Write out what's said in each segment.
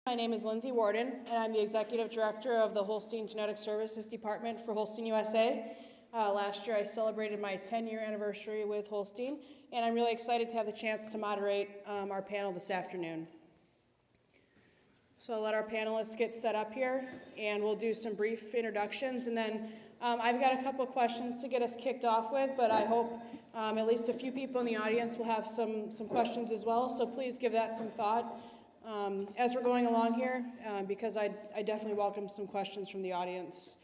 My name is Lindsay Warden, and I'm the Executive Director of the Holstein Genetic Services Department for Holstein USA. Last year I celebrated my 10-year anniversary with Holstein, and I'm really excited to have the chance to moderate our panel this afternoon. So I'll let our panelists get set up here, and we'll do some brief introductions, and then I've got a couple of questions to get us kicked off with, but I hope at least a few people in the audience will have some questions as well, so please give that some thought as we're going along here, because I definitely welcome some questions from the audience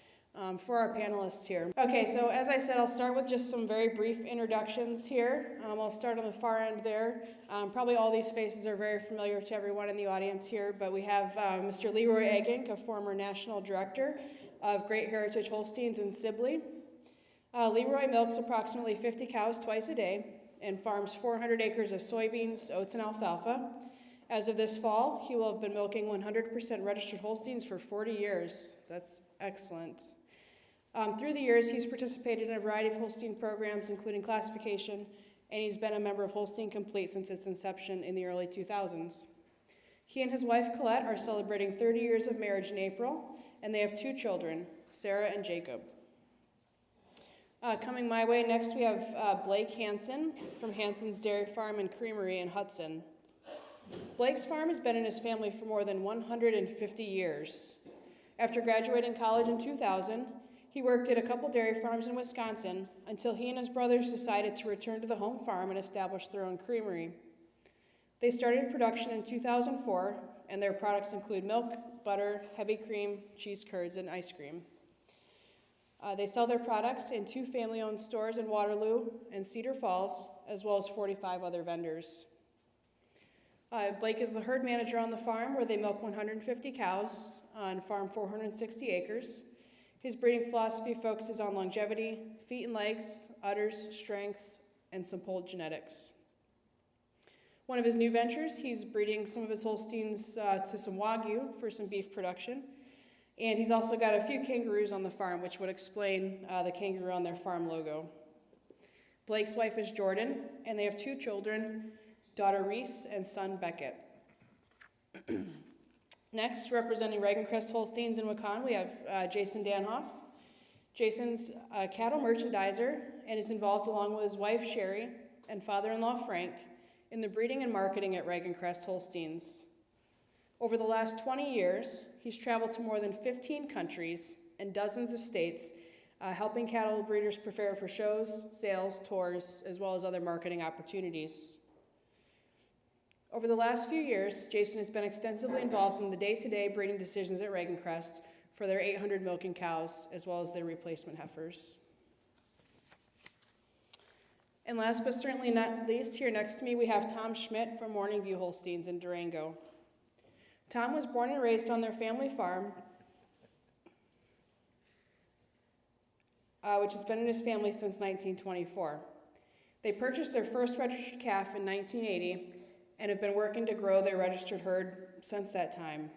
for our panelists here. Okay, so as I said, I'll start with just some very brief introductions here. I'll start on the far end there. Probably all these faces are very familiar to everyone in the audience here, but we have Mr. Leroy Egink, a former National Director of Great Heritage Holsteins in Sibley. Leroy milks approximately 50 cows twice a day and farms 400 acres of soybeans, oats, and alfalfa. As of this fall, he will have been milking 100% registered Holsteins for 40 years. That's excellent. Through the years, he's participated in a variety of Holstein programs, including classification, and he's been a member of Holstein Complete since its inception in the early 2000s. He and his wife, Colette, are celebrating 30 years of marriage in April, and they have 2 children, Sarah and Jacob. Coming my way, next we have Blake Hansen from Hansen's Dairy Farm and Creamery in Hudson. Blake's farm has been in his family for more than 150 years. After graduating college in 2000, he worked at a couple dairy farms in Wisconsin until he and his brothers decided to return to the home farm and establish their own creamery. They started production in 2004, and their products include milk, butter, heavy cream, cheese curds, and ice cream. They sell their products in 2 family-owned stores in Waterloo and Cedar Falls, as well as 45 other vendors. Blake is the herd manager on the farm, where they milk 150 cows on farm 460 acres. His breeding philosophy focuses on longevity, feet and legs, udders, strengths, and some polled genetics. One of his new ventures, he's breeding some of his Holsteins to some Wagyu for some beef production. And he's also got a few kangaroos on the farm, which would explain the kangaroo on their farm logo. Blake's wife is Jordan, and they have 2 children, daughter Reese and son Beckett. Next, representing Regencrest Holsteins in Waukon, we have Jason Danhoff. Jason's a cattle merchandiser and is involved along with his wife Sherry and father-in-law Frank in the breeding and marketing at Regencrest Holsteins. Over the last 20 years, he's traveled to more than 15 countries and dozens of states, helping cattle breeders prepare for shows, sales, tours, as well as other marketing opportunities. Over the last few years, Jason has been extensively involved in the day-to-day breeding decisions at Regencrest for their 800 milking cows, as well as their replacement heifers. And last but certainly not least, here next to me, we have Tom Schmidt from Morning View Holsteins in Durango. Tom was born and raised on their family farm, which has been in his family since 1924. They purchased their first registered calf in 1980, and have been working to grow their registered herd since that time.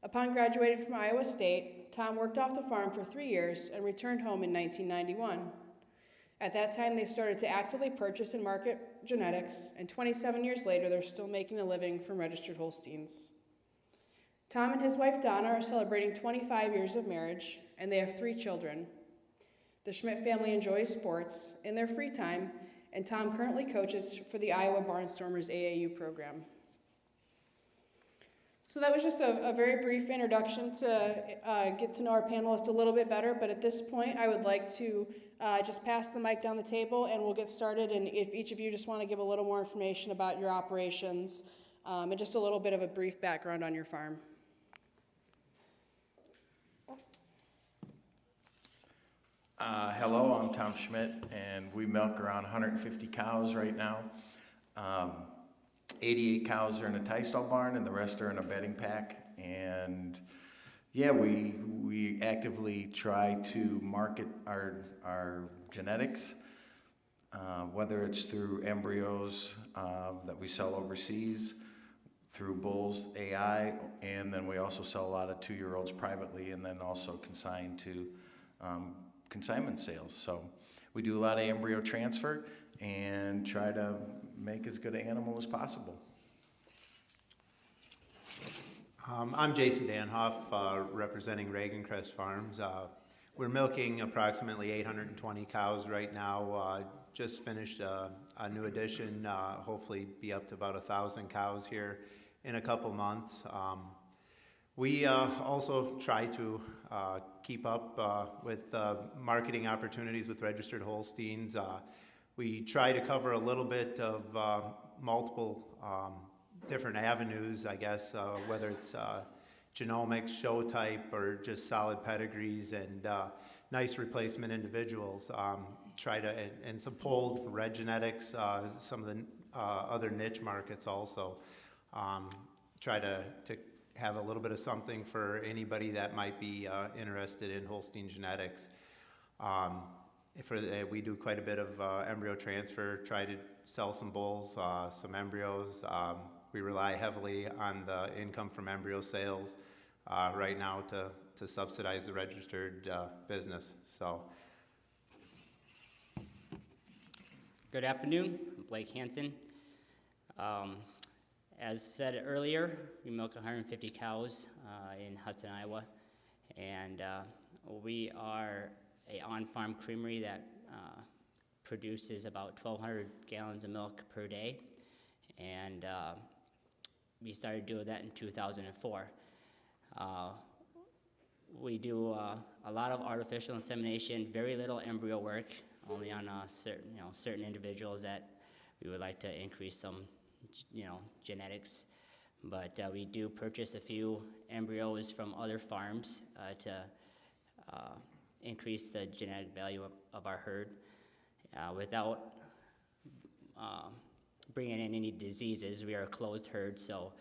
Upon graduating from Iowa State, Tom worked off the farm for 3 years and returned home in 1991. At that time, they started to actively purchase and market genetics, and 27 years later, they're still making a living from registered Holsteins. Tom and his wife Donna are celebrating 25 years of marriage, and they have 3 children. The Schmidt family enjoys sports in their free time, and Tom currently coaches for the Iowa Barnstormers AAU program. So that was just a very brief introduction to get to know our panelists a little bit better, but at this point I would like to just pass the mic down the table and we'll get started, and if each of you just want to give a little more information about your operations and just a little bit of a brief background on your farm. Hello, I'm Tom Schmidt, and we milk around 150 cows right now. 88 cows are in a tie stall barn, and the rest are in a bedding pack. And yeah, we actively try to market our genetics, whether it's through embryos that we sell overseas, through Bulls AI, and then we also sell a lot of 2-year-olds privately, and then also consign to consignment sales. So we do a lot of embryo transfer and try to make as good an animal as possible. I'm Jason Danhoff, representing Reagan-Crest Farms. We're milking approximately 820 cows right now. Just finished a new addition, hopefully be up to about 1,000 cows here in a couple months. We also try to keep up with marketing opportunities with registered Holsteins. We try to cover a little bit of multiple different avenues, I guess, whether it's genomics, show type, or just solid pedigrees and nice replacement individuals. And some polled red genetics, some of the other niche markets also. Try to have a little bit of something for anybody that might be interested in Holstein genetics. We do quite a bit of embryo transfer, try to sell some bulls, some embryos. We rely heavily on the income from embryo sales right now to subsidize the registered business. So, good afternoon, I'm Blake Hansen. As said earlier, we milk 150 cows in Hudson, Iowa, and we are a on-farm creamery that produces about 1,200 gallons of milk per day, and we started doing that in 2004. We do a lot of artificial insemination, very little embryo work, only on certain individuals that we would like to increase some genetics. But we do purchase a few embryos from other farms to increase the genetic value of our herd without bringing in any diseases. We are a closed herd, so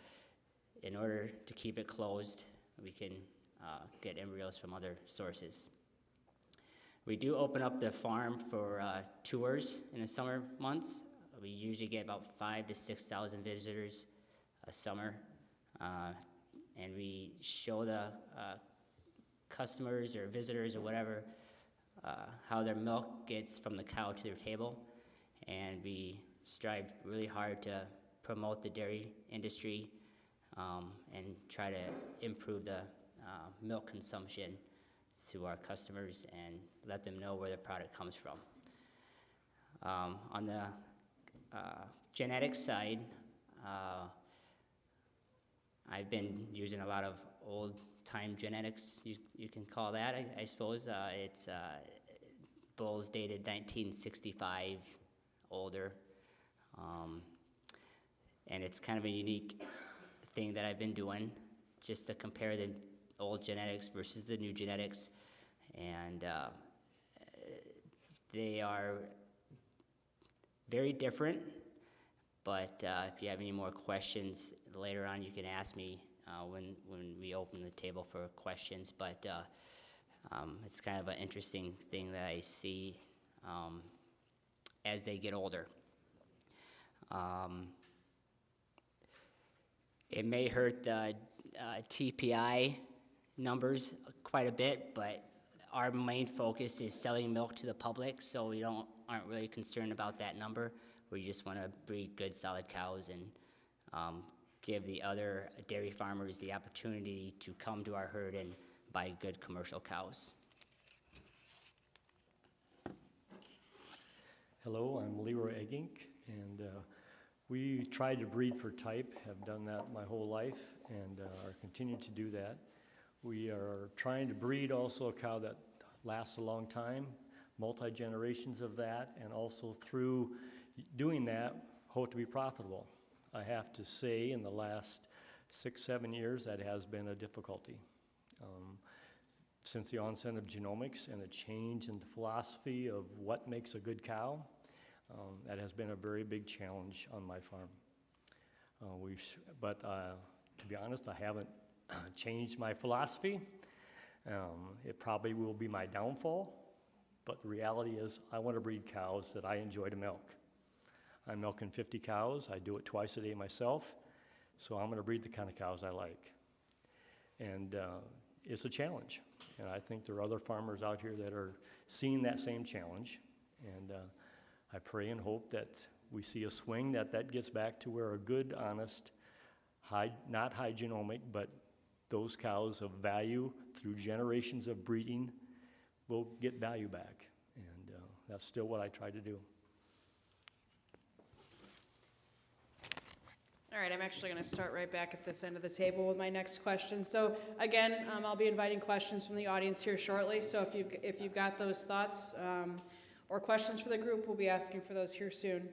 in order to keep it closed, we can get embryos from other sources. We do open up the farm for tours in the summer months. We usually get about 5,000 to 6,000 visitors a summer, and we show the customers or visitors or whatever how their milk gets from the cow to their table, and we strive really hard to promote the dairy industry and try to improve the milk consumption to our customers and let them know where the product comes from. On the genetics side, I've been using a lot of old-time genetics, you can call that, I suppose. It's bulls dated 1965, older. And it's kind of a unique thing that I've been doing, just to compare the old genetics versus the new genetics. And they are very different, but if you have any more questions later on, you can ask me when we open the table for questions. But it's kind of an interesting thing that I see as they get older. It may hurt the TPI numbers quite a bit, but our main focus is selling milk to the public, so we aren't really concerned about that number. We just want to breed good, solid cows and give the other dairy farmers the opportunity to come to our herd and buy good commercial cows. Hello, I'm Leroy Eggink, and we tried to breed for type, have done that my whole life, and are continuing to do that. We are trying to breed also a cow that lasts a long time, multi-generations of that, and also through doing that, hope to be profitable. I have to say, in the last 6-7 years, that has been a difficulty. Since the onset of genomics and the change in the philosophy of what makes a good cow, that has been a very big challenge on my farm. But to be honest, I haven't changed my philosophy. It probably will be my downfall, but the reality is I want to breed cows that I enjoy to milk. I'm milking 50 cows. I do it twice a day myself, so I'm going to breed the kind of cows I like. And it's a challenge, and I think there are other farmers out here that are seeing that same challenge, and I pray and hope that we see a swing that gets back to where a good, honest, not high genomic, but those cows of value through generations of breeding will get value back. And that's still what I try to do. All right, I'm actually going to start right back at this end of the table with my next question. So again, I'll be inviting questions from the audience here shortly. So if you've got those thoughts or questions for the group, we'll be asking for those here soon.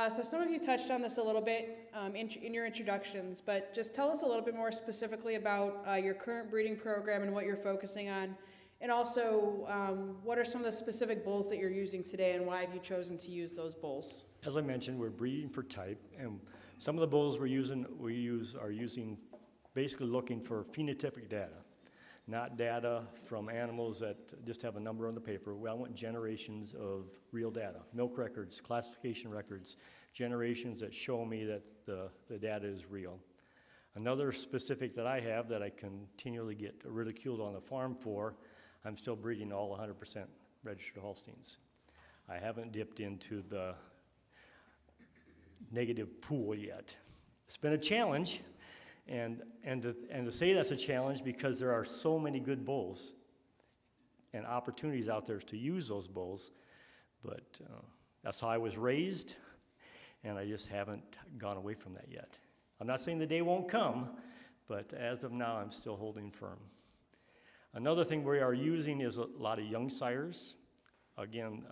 So some of you touched on this a little bit in your introductions, but just tell us a little bit more specifically about your current breeding program and what you're focusing on. And also, what are some of the specific bulls that you're using today, and why have you chosen to use those bulls? As I mentioned, we're breeding for type, and some of the bulls are using basically looking for phenotypic data, not data from animals that just have a number on the paper. Well, I want generations of real data, milk records, classification records, generations that show me that the data is real. Another specific that I have that I continually get ridiculed on the farm for, I'm still breeding all 100% registered Holsteins. I haven't dipped into the negative pool yet. It's been a challenge, and to say that's a challenge because there are so many good bulls and opportunities out there to use those bulls, but that's how I was raised, and I just haven't gone away from that yet. I'm not saying the day won't come, but as of now, I'm still holding firm. Another thing we are using is a lot of young sires. Again,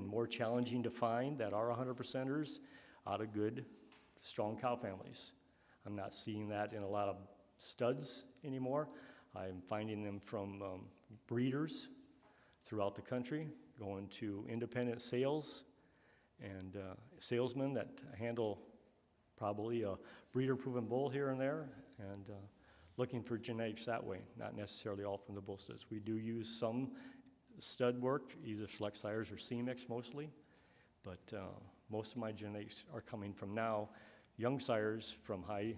more challenging to find that are 100%ers out of good, strong cow families. I'm not seeing that in a lot of studs anymore. I'm finding them from breeders throughout the country, going to independent sales and salesmen that handle probably a breeder-proven bull here and there, and looking for genetics that way, not necessarily all from the bull studs. We do use some stud work, either select sires or C-mix mostly, but most of my genetics are coming from now young sires from high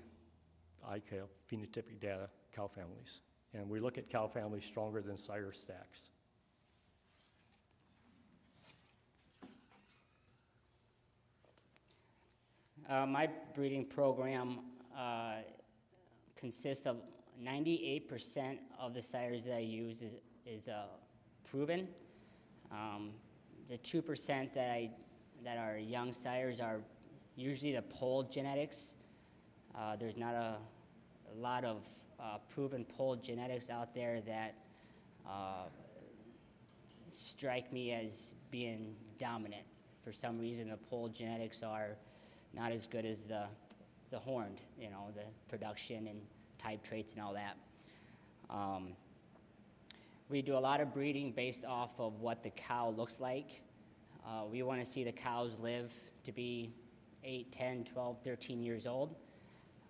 ICAL phenotypic data cow families. And we look at cow families stronger than sire stacks. My breeding program consists of 98% of the sires that I use is proven. The 2% that are young sires are usually the polled genetics. There's not a lot of proven polled genetics out there that strike me as being dominant. For some reason, the polled genetics are not as good as the horned, the production and type traits and all that. We do a lot of breeding based off of what the cow looks like. We want to see the cows live to be 8, 10, 12, 13 years old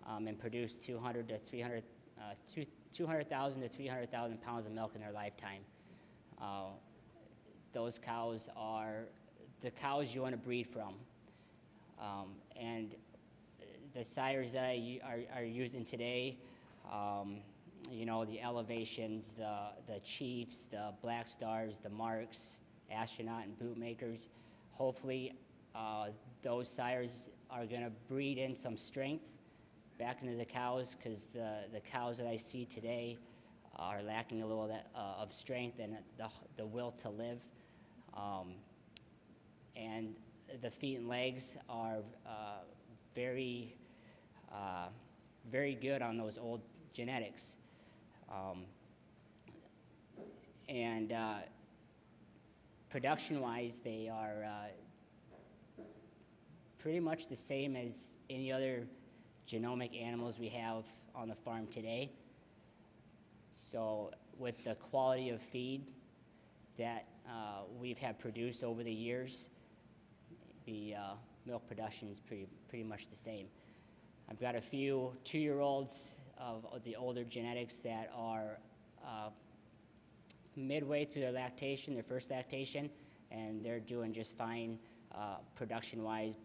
and produce 200,000 to 300,000 pounds of milk in their lifetime. Those cows are the cows you want to breed from. And the sires that I are using today, the elevations, the chiefs, the black stars, the marks, astronaut and bootmakers, hopefully those sires are going to breed in some strength back into the cows, because the cows that I see today are lacking a little of strength and the will to live. And the feet and legs are very good on those old genetics. And production-wise, they are pretty much the same as any other genomic animals we have on the farm today. So with the quality of feed that we've had produced over the years, the milk production is pretty much the same. I've got a few 2-year-olds of the older genetics that are midway through their lactation, their first lactation, and they're doing just fine production-wise,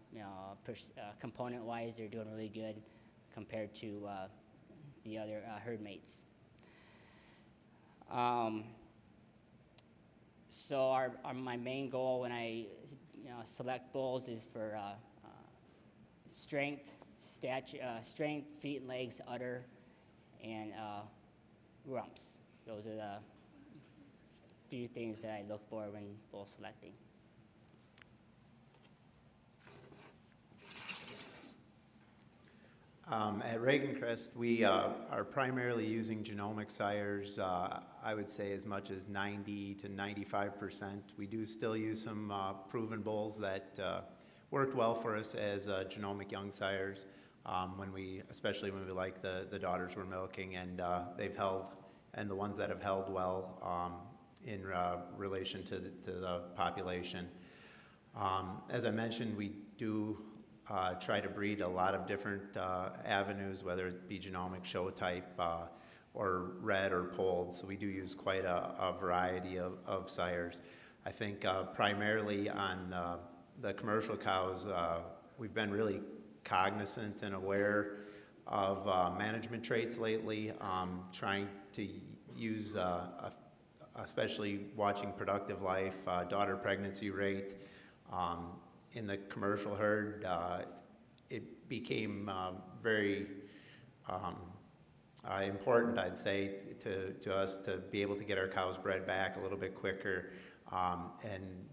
component-wise. They're doing really good compared to the other herd mates. So my main goal when I select bulls is for strength, feet and legs, udder, and rumps. Those are the few things that I look for when bull selecting. At Reagan-Crest, we are primarily using genomic sires, I would say as much as 90 to 95%. We do still use some proven bulls that worked well for us as genomic young sires, especially when we like the daughters we're milking, and they've held, and the ones that have held well in relation to the population. As I mentioned, we do try to breed a lot of different avenues, whether it be genomic, show type, or red or polled. So we do use quite a variety of sires. I think primarily on the commercial cows, we've been really cognizant and aware of management traits lately, trying to use, especially watching productive life, daughter pregnancy rate. In the commercial herd, it became very important, I'd say, to us to be able to get our cows bred back a little bit quicker. And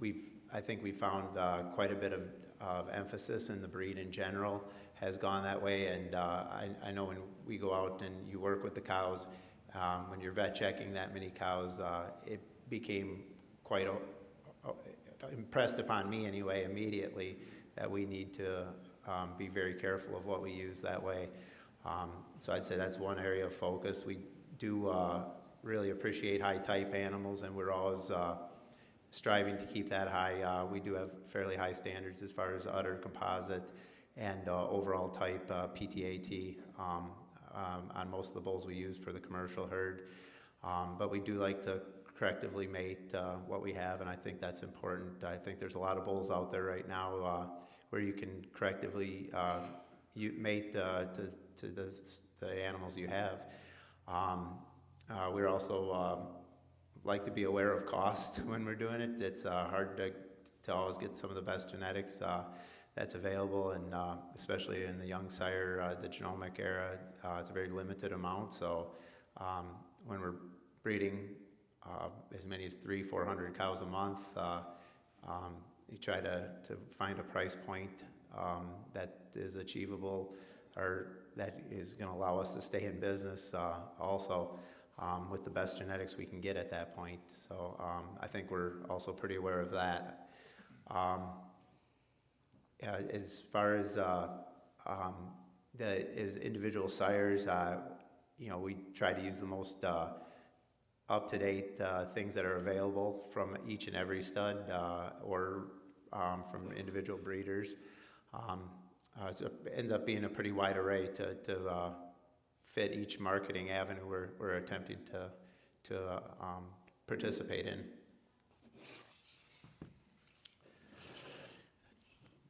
I think we found quite a bit of emphasis in the breed in general has gone that way. And I know when we go out and you work with the cows, when you're vet checking that many cows, it became quite impressed upon me anyway immediately that we need to be very careful of what we use that way. So I'd say that's one area of focus. We do really appreciate high type animals, and we're always striving to keep that high. We do have fairly high standards as far as udder, composite, and overall type PTAT on most of the bulls we use for the commercial herd. But we do like to correctively mate what we have, and I think that's important. I think there's a lot of bulls out there right now where you can correctively mate to the animals you have. We're also like to be aware of cost when we're doing it. It's hard to always get some of the best genetics that's available, and especially in the young sire, the genomic era, it's a very limited amount. So when we're breeding as many as 300-400 cows a month, you try to find a price point that is achievable, or that is going to allow us to stay in business also with the best genetics we can get at that point. So I think we're also pretty aware of that. As far as as individual sires, we try to use the most up-to-date things that are available from each and every stud or from individual breeders. So it ends up being a pretty wide array to fit each marketing avenue we're attempting to participate in.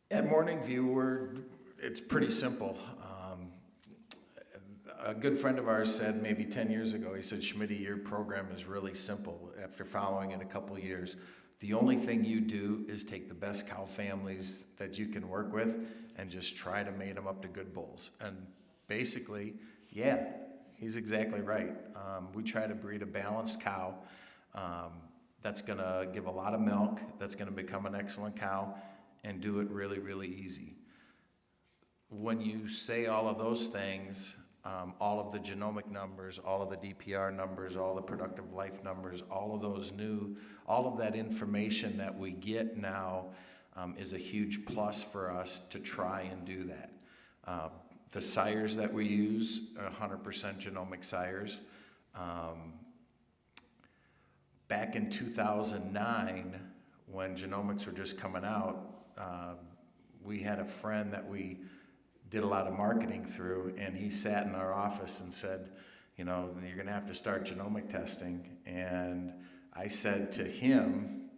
At Morning View, it's pretty simple. A good friend of ours said maybe 10 years ago, he said, "Schmitty, your program is really simple." After following it a couple years, the only thing you do is take the best cow families that you can work with and just try to mate them up to good bulls. And basically, yeah, he's exactly right. We try to breed a balanced cow that's going to give a lot of milk, that's going to become an excellent cow, and do it really, really easy. When you say all of those things, all of the genomic numbers, all of the DPR numbers, all the productive life numbers, all of that information that we get now is a huge plus for us to try and do that. The sires that we use are 100% genomic sires. Back in 2009, when genomics were just coming out, we had a friend that we did a lot of marketing through, and he sat in our office and said, you're going to have to start genomic testing. And I said to him,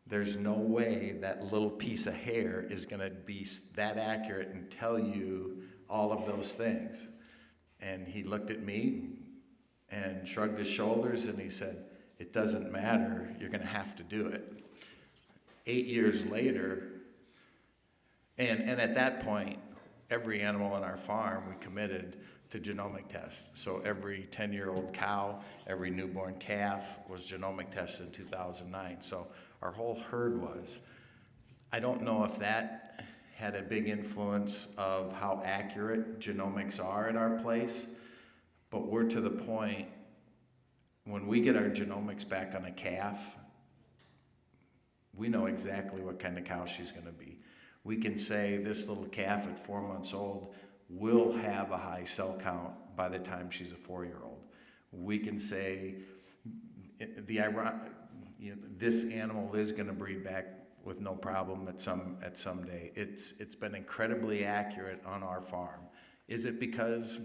there's no way that little piece of hair is going to be that accurate and tell you all of those things. And he looked at me and shrugged his shoulders, and he said, it doesn't matter, you're going to have to do it. 8 years later, and at that point, every animal on our farm, we committed to genomic test. So every 10-year-old cow, every newborn calf was genomic tested in 2009. So our whole herd was. I don't know if that had a big influence of how accurate genomics are at our place, but we're to the point when we get our genomics back on a calf, we know exactly what kind of cow she's going to be. We can say this little calf at 4 months old will have a high cell count by the time she's a 4-year-old. We can say this animal is going to breed back with no problem at some day. It's been incredibly accurate on our farm. Is it because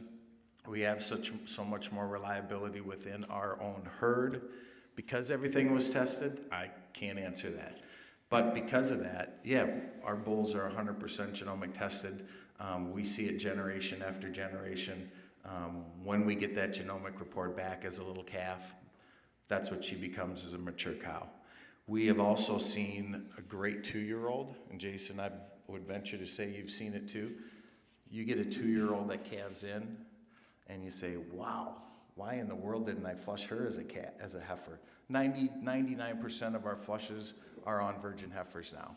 we have so much more reliability within our own herd because everything was tested? I can't answer that. But because of that, yeah, our bulls are 100% genomic tested. We see it generation after generation. When we get that genomic report back as a little calf, that's what she becomes as a mature cow. We have also seen a great 2-year-old, and Jason, I would venture to say you've seen it too. You get a 2-year-old that calves in, and you say, wow, why in the world didn't I flush her as a heifer? 99% of our flushes are on virgin heifers now.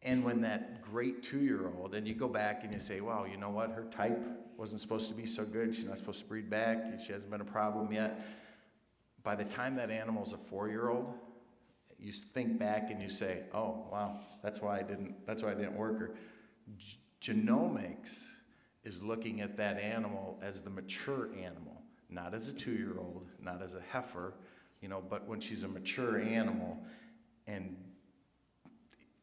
And when that great 2-year-old, and you go back and you say, wow, you know what, her type wasn't supposed to be so good, she's not supposed to breed back, she hasn't been a problem yet. By the time that animal's a 4-year-old, you think back and you say, oh, wow, that's why I didn't work her. Genomics is looking at that animal as the mature animal, not as a 2-year-old, not as a heifer, but when she's a mature animal, and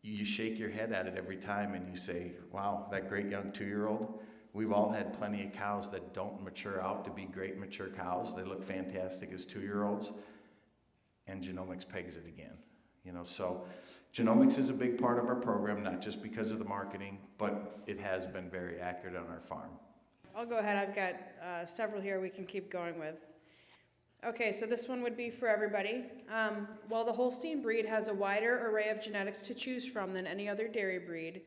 you shake your head at it every time and you say, wow, that great young 2-year-old. We've all had plenty of cows that don't mature out to be great mature cows. They look fantastic as 2-year-olds, and genomics pegs it again. So genomics is a big part of our program, not just because of the marketing, but it has been very accurate on our farm. I'll go ahead. I've got several here we can keep going with. Okay, so this one would be for everybody. While the Holstein breed has a wider array of genetics to choose from than any other dairy breed,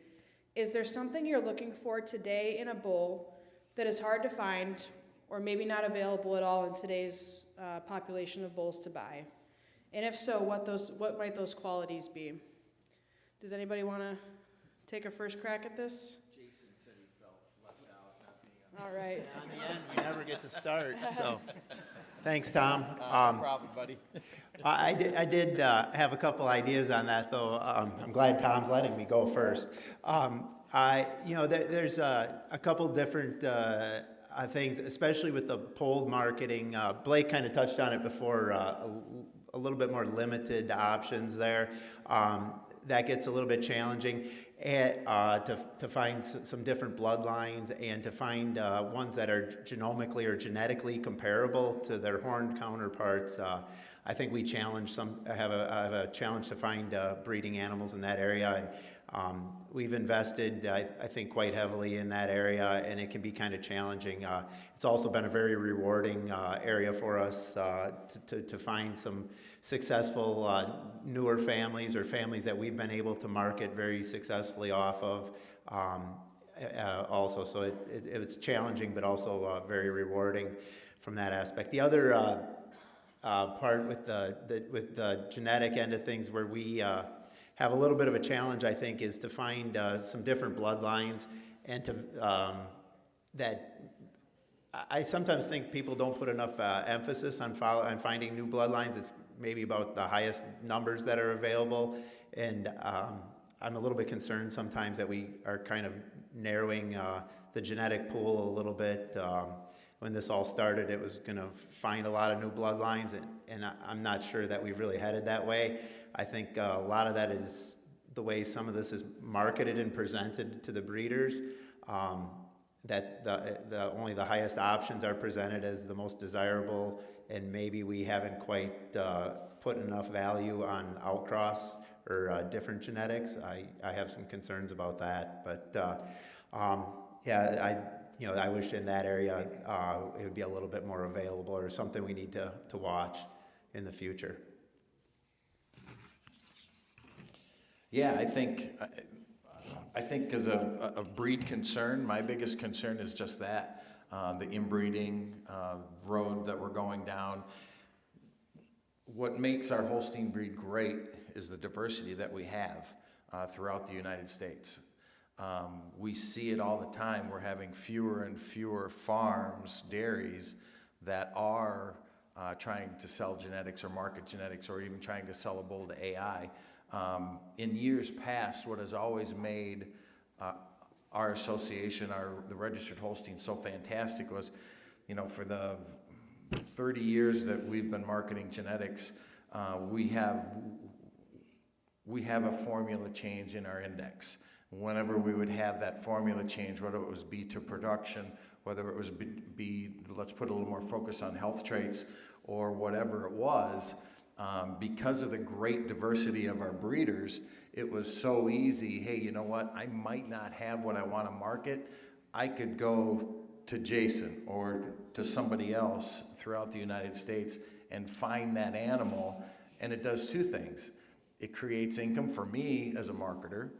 is there something you're looking for today in a bull that is hard to find or maybe not available at all in today's population of bulls to buy? And if so, what might those qualities be? Does anybody want to take a first crack at this? Jason said he felt left out, not being on. All right. In the end, we never get to start, so. Thanks, Tom. No problem, buddy. I did have a couple ideas on that, though. I'm glad Tom's letting me go first. There's a couple different things, especially with the polled marketing. Blake kind of touched on it before, a little bit more limited options there. That gets a little bit challenging to find some different bloodlines and to find ones that are genomically or genetically comparable to their horned counterparts. I think we have a challenge to find breeding animals in that area, and we've invested, I think, quite heavily in that area, and it can be kind of challenging. It's also been a very rewarding area for us to find some successful newer families or families that we've been able to market very successfully off of. Also, so it was challenging, but also very rewarding from that aspect. The other part with the genetic end of things, where we have a little bit of a challenge, I think, is to find some different bloodlines, and that I sometimes think people don't put enough emphasis on finding new bloodlines. It's maybe about the highest numbers that are available, and I'm a little bit concerned sometimes that we are kind of narrowing the genetic pool a little bit. When this all started, it was going to find a lot of new bloodlines, and I'm not sure that we've really headed that way. I think a lot of that is the way some of this is marketed and presented to the breeders, that only the highest options are presented as the most desirable, and maybe we haven't quite put enough value on outcross or different genetics. I have some concerns about that, but I wish in that area it would be a little bit more available, or something we need to watch in the future. I think as a breed concern, my biggest concern is just that, the inbreeding road that we're going down. What makes our Holstein breed great is the diversity that we have throughout the United States. We see it all the time. We're having fewer and fewer farms, dairies, that are trying to sell genetics or market genetics or even trying to sell a bull to AI. In years past, what has always made our association, the Registered Holstein, so fantastic was, for the 30 years that we've been marketing genetics, we have a formula change in our index. Whenever we would have that formula change, whether it was B to production, whether it was B, let's put a little more focus on health traits, or whatever it was, because of the great diversity of our breeders, it was so easy. Hey, you know what? I might not have what I want to market. I could go to Jason or to somebody else throughout the United States and find that animal, and it does two things. It creates income for me as a marketer,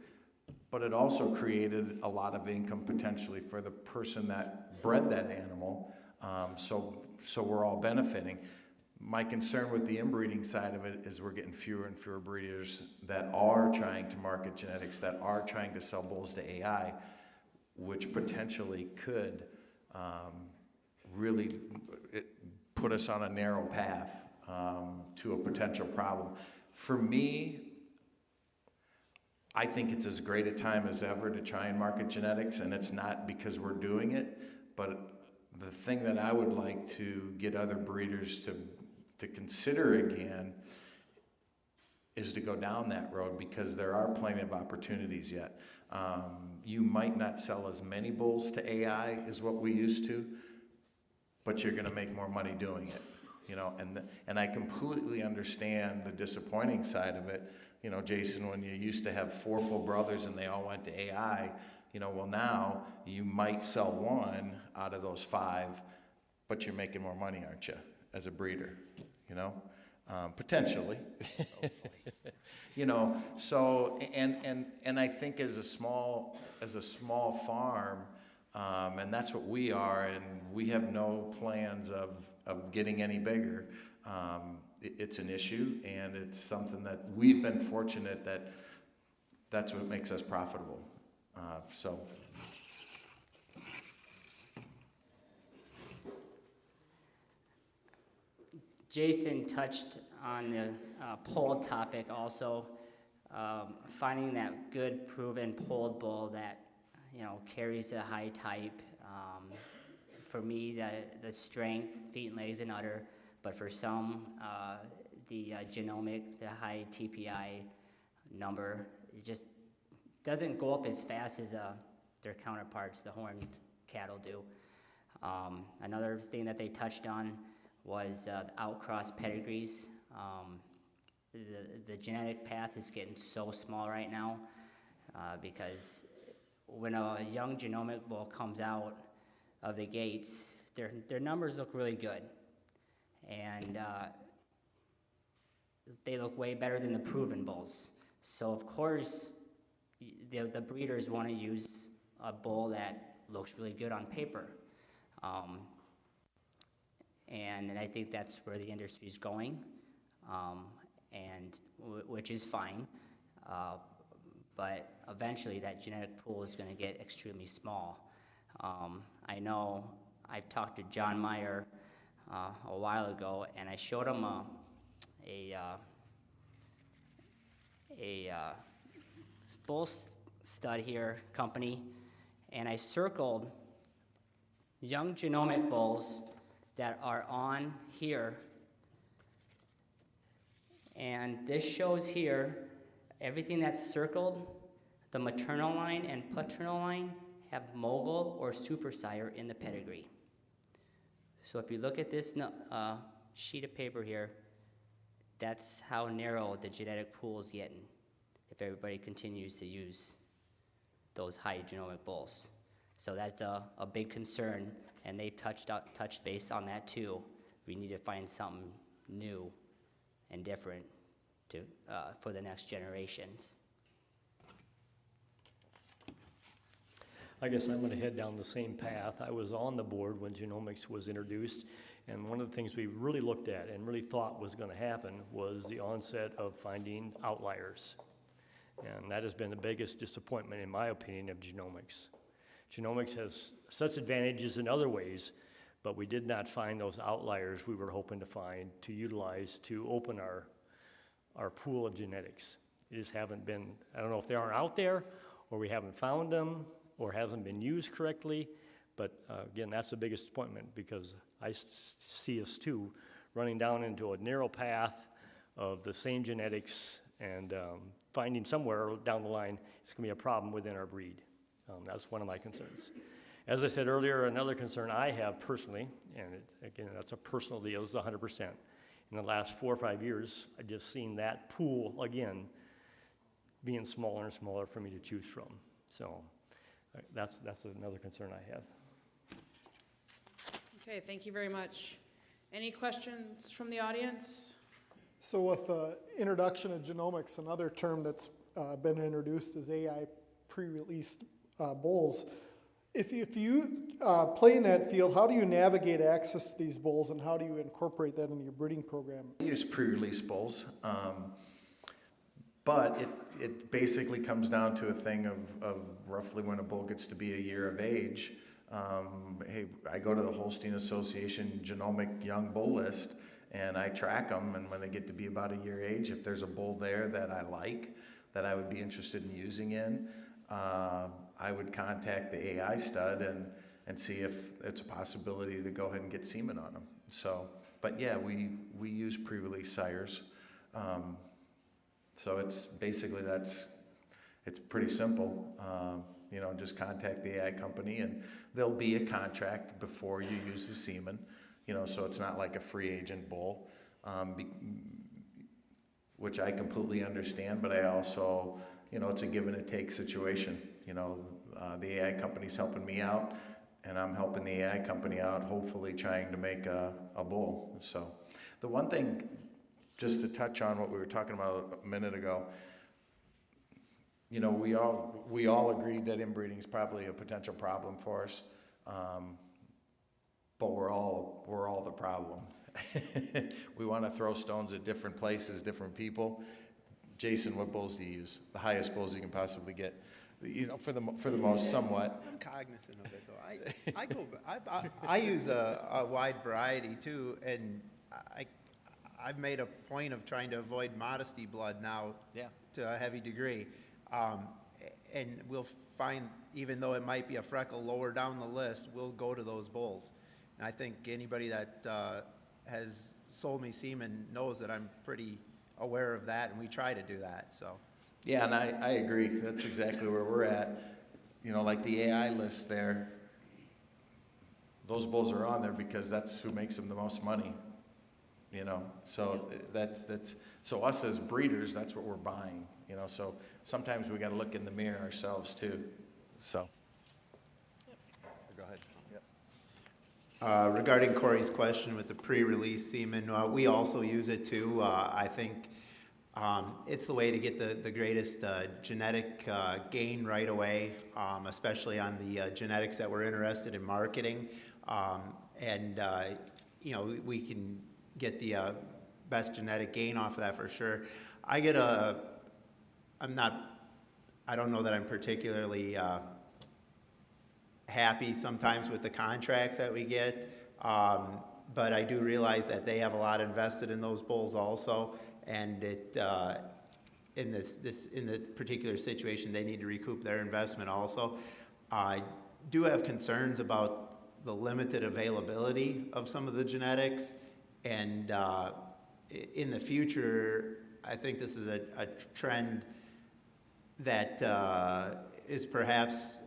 but it also created a lot of income potentially for the person that bred that animal, so we're all benefiting. My concern with the inbreeding side of it is we're getting fewer and fewer breeders that are trying to market genetics, that are trying to sell bulls to AI, which potentially could really put us on a narrow path to a potential problem. For me, I think it's as great a time as ever to try and market genetics, and it's not because we're doing it, but the thing that I would like to get other breeders to consider again is to go down that road, because there are plenty of opportunities yet. You might not sell as many bulls to AI as what we used to, but you're gonna make more money doing it, and I completely understand the disappointing side of it. Jason, when you used to have 4 full brothers and they all went to AI, well, now you might sell 1 out of those 5, but you're making more money, aren't you, as a breeder, potentially. So, and I think as a small farm, and that's what we are, and we have no plans of getting any bigger. It's an issue, and it's something that we've been fortunate that's what makes us profitable. Jason touched on the polled topic also, finding that good proven polled bull that carries a high type. For me, the strength, feet and legs and udder, but for some, the genomic, the high TPI number, it just doesn't go up as fast as their counterparts, the horned cattle, do. Another thing that they touched on was the outcross pedigrees. The genetic path is getting so small right now because when a young genomic bull comes out of the gates, their numbers look really good. And they look way better than the proven bulls. So of course, the breeders want to use a bull that looks really good on paper. And I think that's where the industry is going, which is fine. But eventually that genetic pool is going to get extremely small. I know I've talked to John Meyer a while ago, and I showed him a bull stud here company, and I circled young genomic bulls that are on here, and this shows here everything that's circled. The maternal line and paternal line have mogul or super sire in the pedigree. So if you look at this sheet of paper here, that's how narrow the genetic pool is getting if everybody continues to use those high genomic bulls. So that's a big concern, and they've touched base on that too. We need to find something new and different for the next generations. I guess I'm going to head down the same path. I was on the board when genomics was introduced, and one of the things we really looked at and really thought was going to happen was the onset of finding outliers. And that has been the biggest disappointment, in my opinion, of genomics. Genomics has such advantages in other ways, but we did not find those outliers we were hoping to find to utilize to open our pool of genetics. It just haven't been, I don't know if they aren't out there, or we haven't found them, or hasn't been used correctly, but again, that's the biggest disappointment, because I see us too running down into a narrow path of the same genetics and finding somewhere down the line it's going to be a problem within our breed. That's one of my concerns. As I said earlier, another concern I have personally, and again, that's a personal deal, is 100%. In the last 4 or 5 years, I've just seen that pool, again, being smaller and smaller for me to choose from. So that's another concern I have. Okay, thank you very much. Any questions from the audience? So with the introduction of genomics, another term that's been introduced is AI pre-released bulls. If you play in that field, how do you navigate access to these bulls, and how do you incorporate that into your breeding program? We use pre-release bulls, but it basically comes down to a thing of roughly when a bull gets to be a year of age. Hey, I go to the Holstein Association genomic young bull list, and I track them, and when they get to be about a year age, if there's a bull there that I like, that I would be interested in using in, I would contact the AI stud and see if it's a possibility to go ahead and get semen on them. So, but yeah, we use pre-release sires. So it's basically it's pretty simple. You know, just contact the AI company, and there'll be a contract before you use the semen. You know, so it's not like a free agent bull, which I completely understand, but I also, you know, it's a give and a take situation. You know, the AI company's helping me out, and I'm helping the AI company out, hopefully trying to make a bull. So the one thing, just to touch on what we were talking about a minute ago, you know, we all agreed that inbreeding is probably a potential problem for us, but we're all the problem. We want to throw stones at different places, different people. Jason, what bulls do you use? The highest bulls you can possibly get, you know, for the most, somewhat. I'm cognizant of it, though. I use a wide variety too, and I've made a point of trying to avoid modesty blood now to a heavy degree, and we'll find, even though it might be a freckle lower down the list, we'll go to those bulls. And I think anybody that has sold me semen knows that I'm pretty aware of that, and we try to do that. So. Yeah, and I agree. That's exactly where we're at. You know, like the AI list there, those bulls are on there because that's who makes them the most money. You know, so that's so us as breeders, that's what we're buying. You know, so sometimes we got to look in the mirror ourselves too. So. Go ahead. Yep. Regarding Corey's question with the pre-release semen, we also use it too. I think it's the way to get the greatest genetic gain right away, especially on the genetics that we're interested in marketing. You know, we can get the best genetic gain off of that for sure. I don't know that I'm particularly happy sometimes with the contracts that we get, but I do realize that they have a lot invested in those bulls also, and in this particular situation, they need to recoup their investment also. I do have concerns about the limited availability of some of the genetics, and in the future, I think this is a trend that is perhaps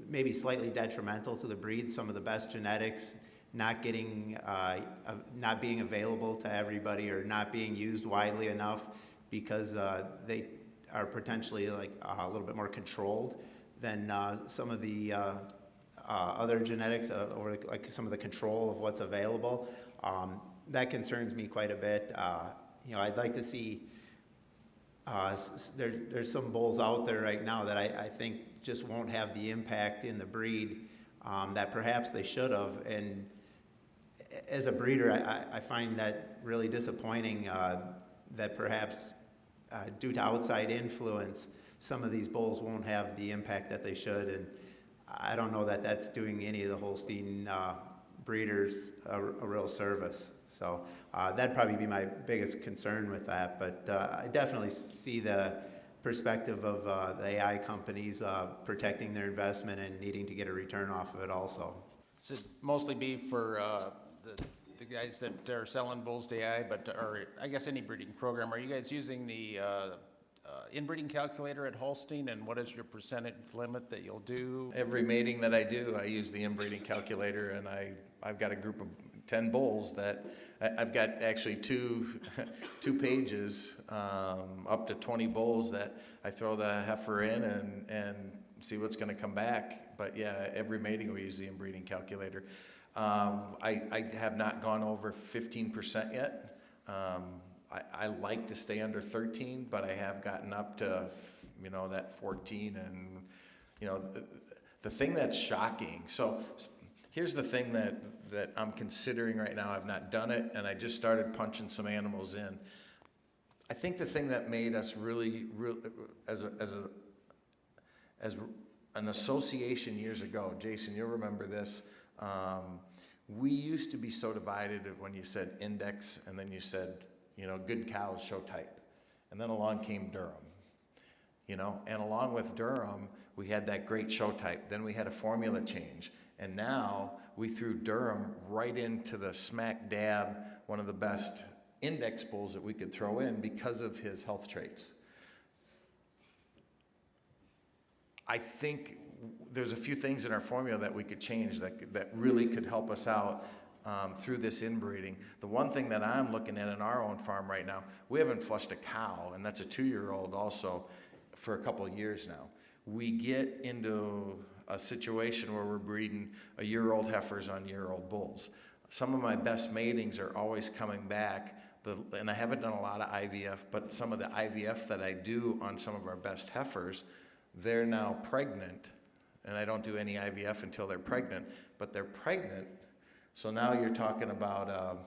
maybe slightly detrimental to the breed. Some of the best genetics not being available to everybody, or not being used widely enough because they are potentially like a little bit more controlled than some of the other genetics, or like some of the control of what's available. That concerns me quite a bit. You know, I'd like to see There's some bulls out there right now that I think just won't have the impact in the breed that perhaps they should have. And as a breeder, I find that really disappointing that perhaps due to outside influence, some of these bulls won't have the impact that they should. And I don't know that that's doing any of the Holstein breeders a real service. So that'd probably be my biggest concern with that. But I definitely see the perspective of the AI companies protecting their investment and needing to get a return off of it also. This would mostly be for the guys that are selling bulls to AI, or I guess any breeding program. Are you guys using the inbreeding calculator at Holstein, and what is your percentage limit that you'll do? Every mating that I do, I use the inbreeding calculator, and I've got a group of 10 bulls that I've got actually two pages, up to 20 bulls that I throw the heifer in and see what's going to come back. But yeah, every mating we use the inbreeding calculator. I have not gone over 15% yet. I like to stay under 13, but I have gotten up to, that 14. And, the thing that's shocking, so here's the thing that I'm considering right now. I've not done it, and I just started punching some animals in. I think the thing that made us really as an association years ago, Jason, you'll remember this, we used to be so divided when you said index and then you said, good cows show type. And then along came Durham, and along with Durham, we had that great show type. Then we had a formula change. And now we threw Durham right into the smack dab, one of the best index bulls that we could throw in because of his health traits. I think there's a few things in our formula that we could change that really could help us out through this inbreeding. The one thing that I'm looking at in our own farm right now, we haven't flushed a cow, and that's a 2-year-old also, for a couple of years now. We get into a situation where we're breeding a year-old heifers on year-old bulls. Some of my best matings are always coming back, and I haven't done a lot of IVF, but some of the IVF that I do on some of our best heifers, they're now pregnant, and I don't do any IVF until they're pregnant, but they're pregnant, so now you're talking about,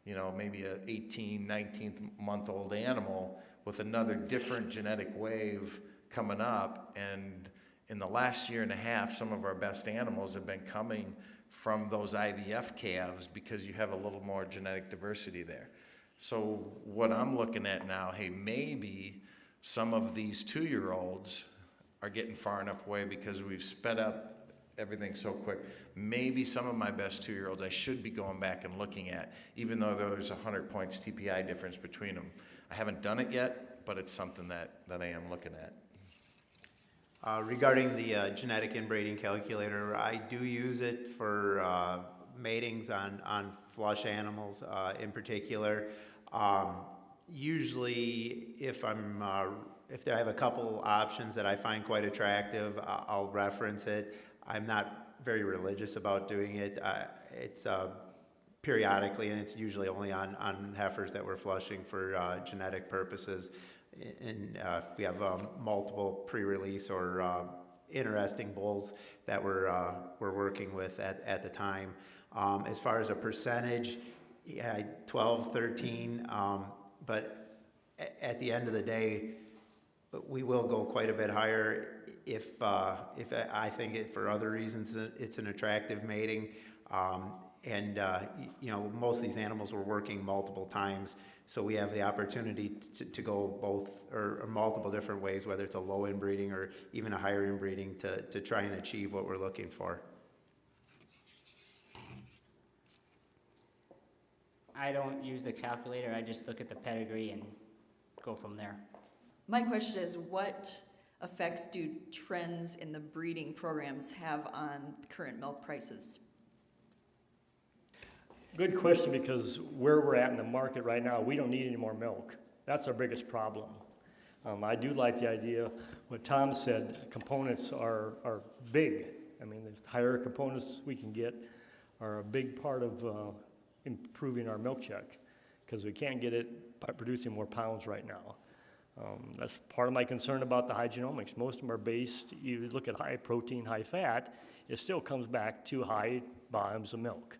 maybe a 18, 19-month-old animal with another different genetic wave coming up, and in the last year and a half, some of our best animals have been coming from those IVF calves because you have a little more genetic diversity there. So what I'm looking at now, hey, maybe some of these 2-year-olds are getting far enough away because we've sped up everything so quick. Maybe some of my best 2-year-olds I should be going back and looking at, even though there's 100 points TPI difference between them. I haven't done it yet, but it's something that I am looking at. Regarding the genetic inbreeding calculator, I do use it for matings on flush animals in particular. Usually, if I have a couple options that I find quite attractive, I'll reference it. I'm not very religious about doing it. It's periodically, and it's usually only on heifers that we're flushing for genetic purposes. And if we have multiple pre-release or interesting bulls that we're working with at the time. As far as a percentage, 12, 13, but at the end of the day, we will go quite a bit higher if I think for other reasons it's an attractive mating. Most of these animals we're working multiple times, so we have the opportunity to go both or multiple different ways, whether it's a low inbreeding or even a higher inbreeding to try and achieve what we're looking for. I don't use the calculator, I just look at the pedigree and go from there. My question is, what effects do trends in the breeding programs have on current milk prices? Good question, because where we're at in the market right now, we don't need any more milk. That's our biggest problem. I do like the idea, what Tom said, components are big. I mean, the higher components we can get are a big part of improving our milk check, because we can't get it by producing more pounds right now. That's part of my concern about the high genomics. Most of them are based, you look at high protein, high fat, it still comes back to high volumes of milk.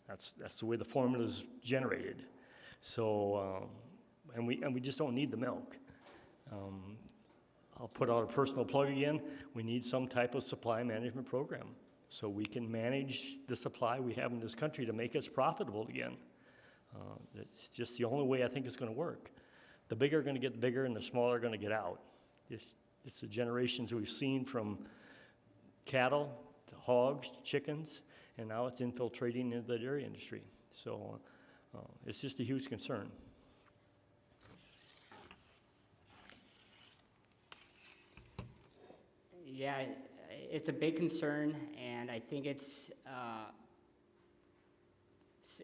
That's the way the formula is generated. So, and we just don't need the milk. I'll put out a personal plug again. We need some type of supply management program so we can manage the supply we have in this country to make us profitable again. It's just the only way I think it's going to work. The bigger are going to get bigger and the smaller are going to get out. It's the generations we've seen from cattle to hogs to chickens, and now it's infiltrating into the dairy industry. So it's just a huge concern. Yeah, it's a big concern, and I think it's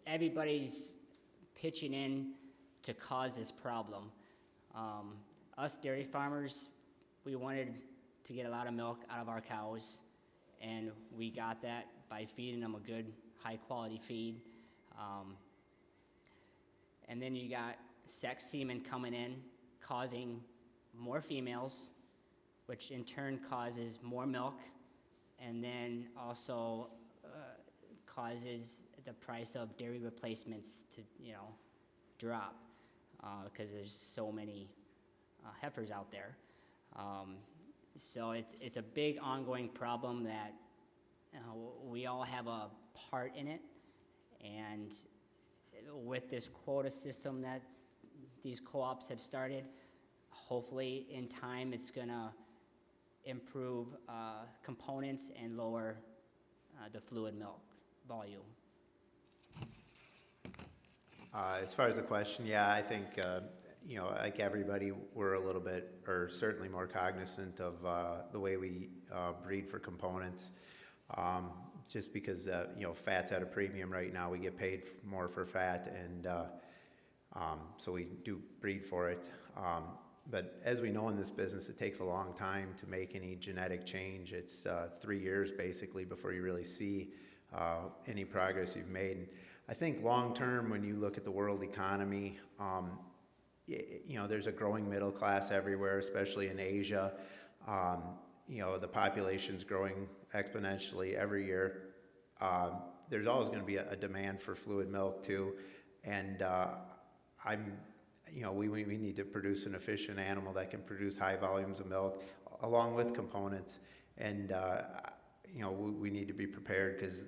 everybody's pitching in to cause this problem. Us dairy farmers, we wanted to get a lot of milk out of our cows, and we got that by feeding them a good, high-quality feed. And then you got sex semen coming in, causing more females, which in turn causes more milk, and then also causes the price of dairy replacements to, drop because there's so many heifers out there. So it's a big ongoing problem that we all have a part in it, and with this quota system that these co-ops have started, hopefully in time it's gonna improve components and lower the fluid milk volume. As far as the question, yeah, I think, like everybody, we're a little bit, or certainly more cognizant of the way we breed for components. Just because, fat's at a premium right now, we get paid more for fat, and so we do breed for it. But as we know in this business, it takes a long time to make any genetic change. It's 3 years basically before you really see any progress you've made. And I think long term, when you look at the world economy, there's a growing middle class everywhere, especially in Asia. The population's growing exponentially every year. There's always going to be a demand for fluid milk too, and we need to produce an efficient animal that can produce high volumes of milk along with components, and we need to be prepared because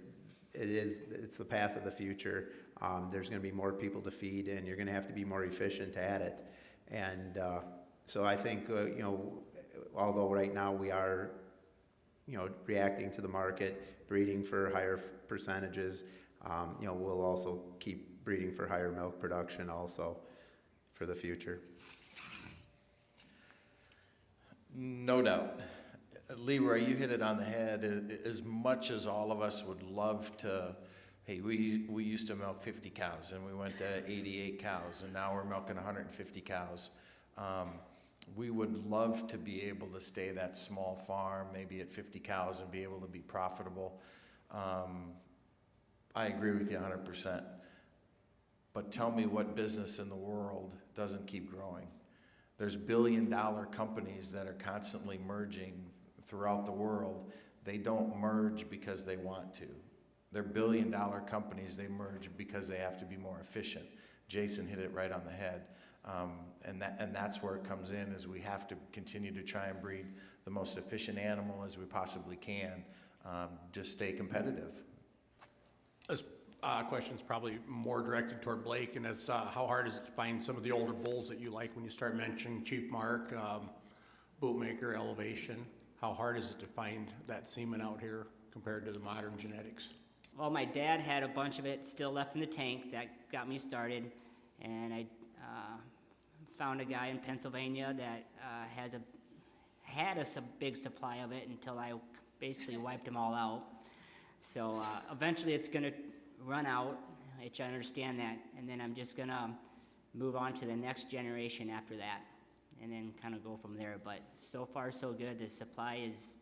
it's the path of the future. There's going to be more people to feed, and you're going to have to be more efficient at it. And so I think although right now we are reacting to the market, breeding for higher percentages, we'll also keep breeding for higher milk production also for the future. No doubt. Leroy, you hit it on the head. As much as all of us would love to, hey, we used to milk 50 cows and we went to 88 cows and now we're milking 150 cows. We would love to be able to stay that small farm, maybe at 50 cows, and be able to be profitable. I agree with you 100%. But tell me what business in the world doesn't keep growing. There's billion-dollar companies that are constantly merging throughout the world. They don't merge because they want to. They're billion-dollar companies. They merge because they have to be more efficient. Jason hit it right on the head. And that's where it comes in, is we have to continue to try and breed the most efficient animal as we possibly can, just stay competitive. This question's probably more directed toward Blake, and it's how hard is it to find some of the older bulls that you like when you start mentioning Chief Mark, Bootmaker, Elevation? How hard is it to find that semen out here compared to the modern genetics? Well, my dad had a bunch of it still left in the tank. That got me started, and I found a guy in Pennsylvania that had a big supply of it until I basically wiped them all out. So eventually it's going to run out, which I understand that, and then I'm just going to move on to the next generation after that, and then kind of go from there. But so far so good. The supply is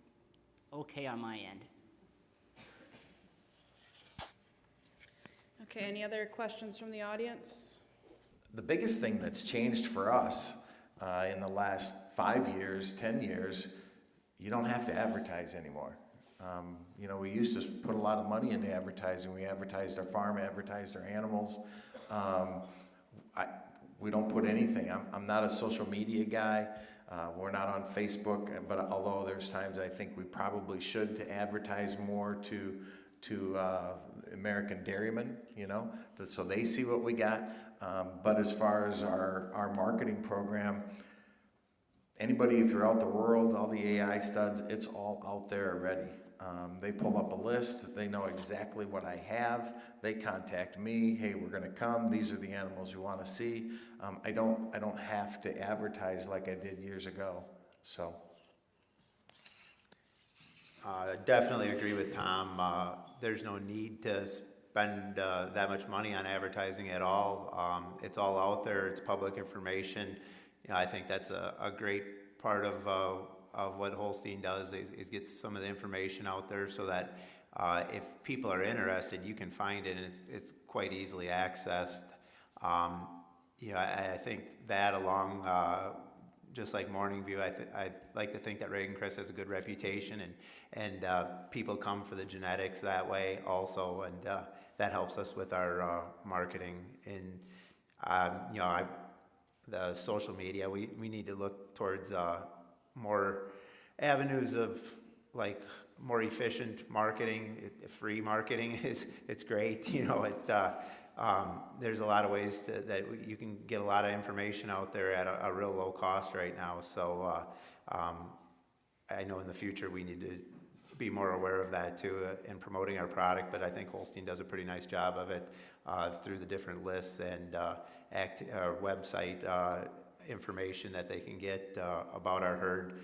okay on my end. Okay, any other questions from the audience? The biggest thing that's changed for us In the last 5 years, 10 years, you don't have to advertise anymore. You know, we used to put a lot of money into advertising. We advertised our farm, advertised our animals. We don't put anything. I'm not a social media guy. We're not on Facebook, but although there's times I think we probably should to advertise more to American dairymen, you know, so they see what we got. But as far as our marketing program, anybody throughout the world, all the AI studs, it's all out there already. They pull up a list, they know exactly what I have, they contact me, hey, we're gonna come, these are the animals you wanna see. I don't have to advertise like I did years ago, so. Definitely agree with Tom. There's no need to spend that much money on advertising at all. It's all out there, it's public information. You know, I think that's a great part of what Holstein does is get some of the information out there so that if people are interested, you can find it and it's quite easily accessed. You know, I think that along, just like Morning View, I like to think that Reagan Crest has a good reputation and people come for the genetics that way also, and that helps us with our marketing. And you know, the social media, we need to look towards more avenues of like more efficient marketing. Free marketing it's great, you know. It's there's a lot of ways that you can get a lot of information out there at a real low cost right now. So I know in the future we need to be more aware of that too in promoting our product, but I think Holstein does a pretty nice job of it through the different lists and our website information that they can get about our herd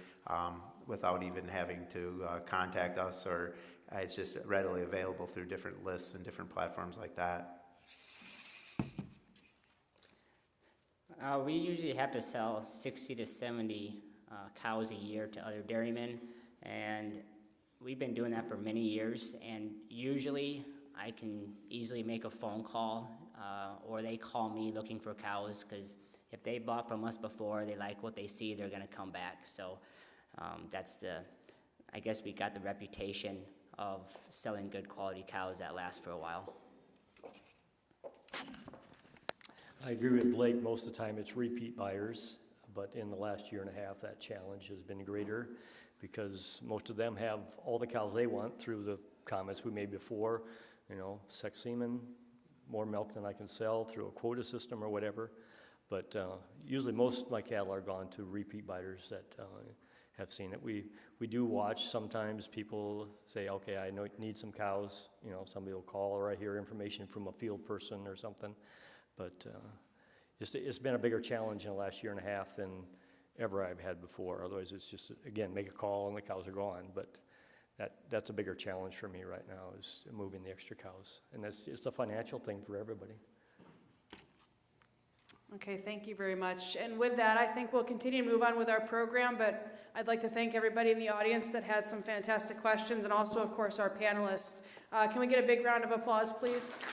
without even having to contact us, or it's just readily available through different lists and different platforms like that. We usually have to sell 60 to 70 cows a year to other dairymen, and we've been doing that for many years, and usually I can easily make a phone call or they call me looking for cows, because if they bought from us before, they like what they see, they're going to come back. So I guess we got the reputation of selling good quality cows that last for a while. I agree with Blake. Most of the time it's repeat buyers, but in the last year and a half that challenge has been greater because most of them have all the cows they want through the comments we made before, you know, sex semen, more milk than I can sell through a quota system or whatever. But usually most of my cattle are gone to repeat buyers that have seen it. We do watch sometimes people say, okay, I need some cows, you know, somebody will call or I hear information from a field person or something. But it's been a bigger challenge in the last year and a half than ever I've had before. Otherwise, it's just, again, make a call and the cows are gone. But that's a bigger challenge for me right now is moving the extra cows. And it's a financial thing for everybody. Okay, thank you very much. And with that, I think we'll continue to move on with our program, but I'd like to thank everybody in the audience that had some fantastic questions, and also, of course, our panelists. Can we get a big round of applause, please?